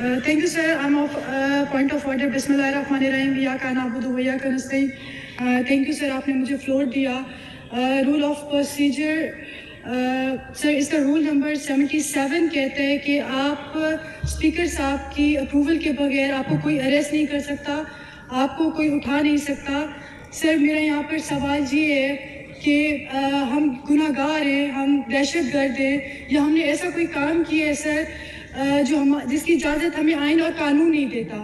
Thank you, sir. I'm of point of order. Bismillahirrahmanirrahim. Iyyaka na'budu wa iyyaka nasta'in. Thank you, sir. आपने मुझे floor दिया. Rule of procedure. Sir इसका rule number 77 कहता है कि आप स्पीकर साहब की अप्रूवल के बगैर आपको कोई अरेस्ट नहीं कर सकता, आपको कोई उठा नहीं सकता. सर मेरा यहाँ पर सवाल ये है कि हम गुनाहगार हैं, हम दहशतगर्द हैं, या हमने ऐसा कोई काम किया है सर जिसकी इजाज़त हमें आइन और कानून नहीं देता.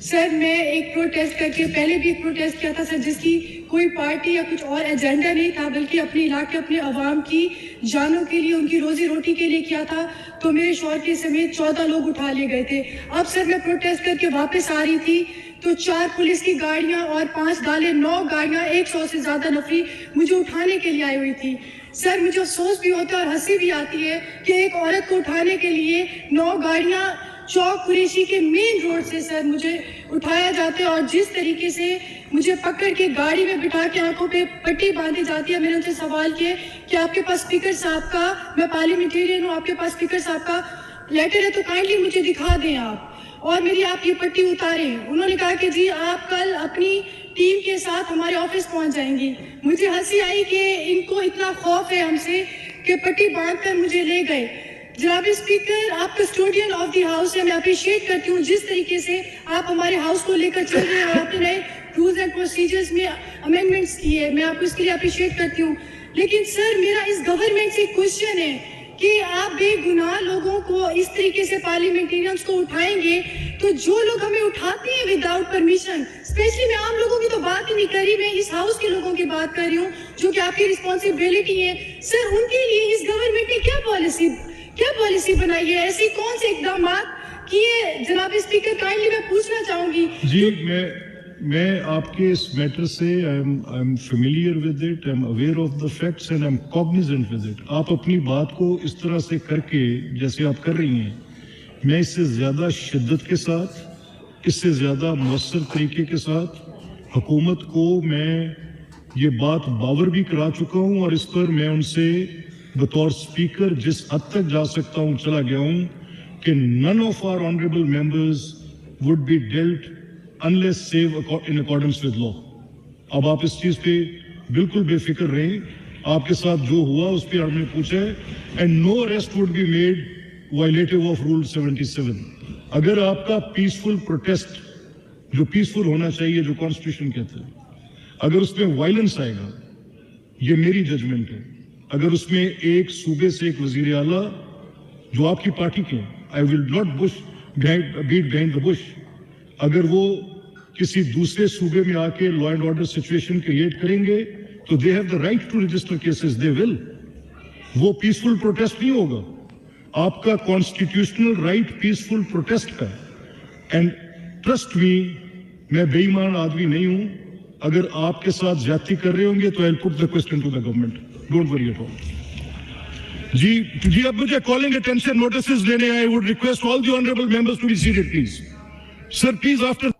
सर मैं एक प्रोटेस्ट करके पहले भी एक प्रोटेस्ट किया था सर, जिसकी कोई पार्टी या कुछ और एजेंडा नहीं था, बल्कि अपने इलाके अपने अवाम की जानों के लिए, उनकी रोजी रोटी के लिए किया था. तो मेरे शौहर के समेत 14 लोग उठा लिए गए थे. अब सर मैं प्रोटेस्ट करके वापस आ रही थी तो 4 पुलिस की गाड़ियां और 5 गाले 9 गाड़ियां 100 से ज़्यादा नफरी मुझे उठाने के लिए आई हुई थी. सर मुझे अफसोस भी होता है और हंसी भी आती है कि एक औरत को उठाने के लिए 9 गाड़ियां चौक कुरैशी के मेन रोड से सर मुझे उठाया जाता है, और जिस तरीके से मुझे पकड़ के गाड़ी में बिठा के आंखों पे पट्टी बांधी जाती है. मैंने उनसे सवाल किए कि आपके पास स्पीकर साहब का, मैं पार्लियामेंटेरियन हूँ, आपके पास स्पीकर साहब का लेटर है तो काइंडली मुझे दिखा दें आप, और मेरी आप ये पट्टी उतारें. उन्होंने कहा कि जी आप कल अपनी टीम के साथ हमारे ऑफिस पहुंच जाएंगी. मुझे हंसी आई कि इनको इतना खौफ है हमसे कि पट्टी बांध कर मुझे ले गए. जनाब स्पीकर, आप कस्टोडियन ऑफ द हाउस है, मैं अप्रिशिएट करती हूँ जिस तरीके से आप हमारे हाउस को लेकर चल रहे हैं और आपने नए रूल्स एंड प्रोसीजर्स में अमेंडमेंट्स किए, मैं आपको इसके लिए अप्रिशिएट करती हूँ. लेकिन सर मेरा इस गवर्नमेंट से क्वेश्चन है कि आप बेगुनाह लोगों को इस तरीके से पार्लियामेंटेरियंस को उठाएंगे, तो जो लोग हमें उठाते हैं विदाउट परमिशन, स्पेशली मैं आम लोगों की तो बात ही नहीं कर रही, मैं इस हाउस के लोगों की बात कर रही हूँ जो कि आपकी रिस्पॉन्सिबिलिटी है सर, उनके लिए इस गवर्नमेंट ने क्या पॉलिसी बनाई है, ऐसी कौन से इकदाम किए. जनाब स्पीकर काइंडली मैं पूछना चाहूंगी. जी मैं आपके इस मैटर से I am familiar with it, I am aware of the facts and I am Cognizant with it. आप अपनी बात को इस तरह से करके जैसे आप कर रही हैं, मैं इससे ज़्यादा शिद्दत के साथ, इससे ज़्यादा मौसर तरीके के साथ हुकूमत को मैं ये बात बावर भी करा चुका हूँ, और इस पर मैं उनसे बतौर स्पीकर जिस हद तक जा सकता हूँ चला गया हूँ कि none of our honorable members would be dealt unless save in accordance with law. अब आप इस चीज़ पे बिल्कुल बेफिक्र रहें. आपके साथ जो हुआ उस पर आपने पूछा है, and no arrest would be made violative of Rule 77. अगर आपका पीसफुल प्रोटेस्ट, जो पीसफुल होना चाहिए, जो कॉन्स्टिट्यूशन कहता है, अगर उसमें वायलेंस आएगा, ये मेरी जजमेंट है. अगर उसमें एक सूबे से एक वजीर आला जो आपकी पार्टी के, I will not beat behind the bush, अगर वो किसी दूसरे सूबे में आके law and order situation create करेंगे तो they have the right to register cases, they will. वो पीसफुल प्रोटेस्ट नहीं होगा. आपका कॉन्स्टिट्यूशनल राइट पीसफुल प्रोटेस्ट का, एंड ट्रस्ट मी, मैं बेईमान आदमी नहीं हूं. अगर आपके साथ ज्यादती कर रहे होंगे तो I will put the question to the government. Don't worry at all. जी अब मुझे कॉलिंग अटेंशन नोटिस लेने. I would request all the honourable members to be seated please. Sir please after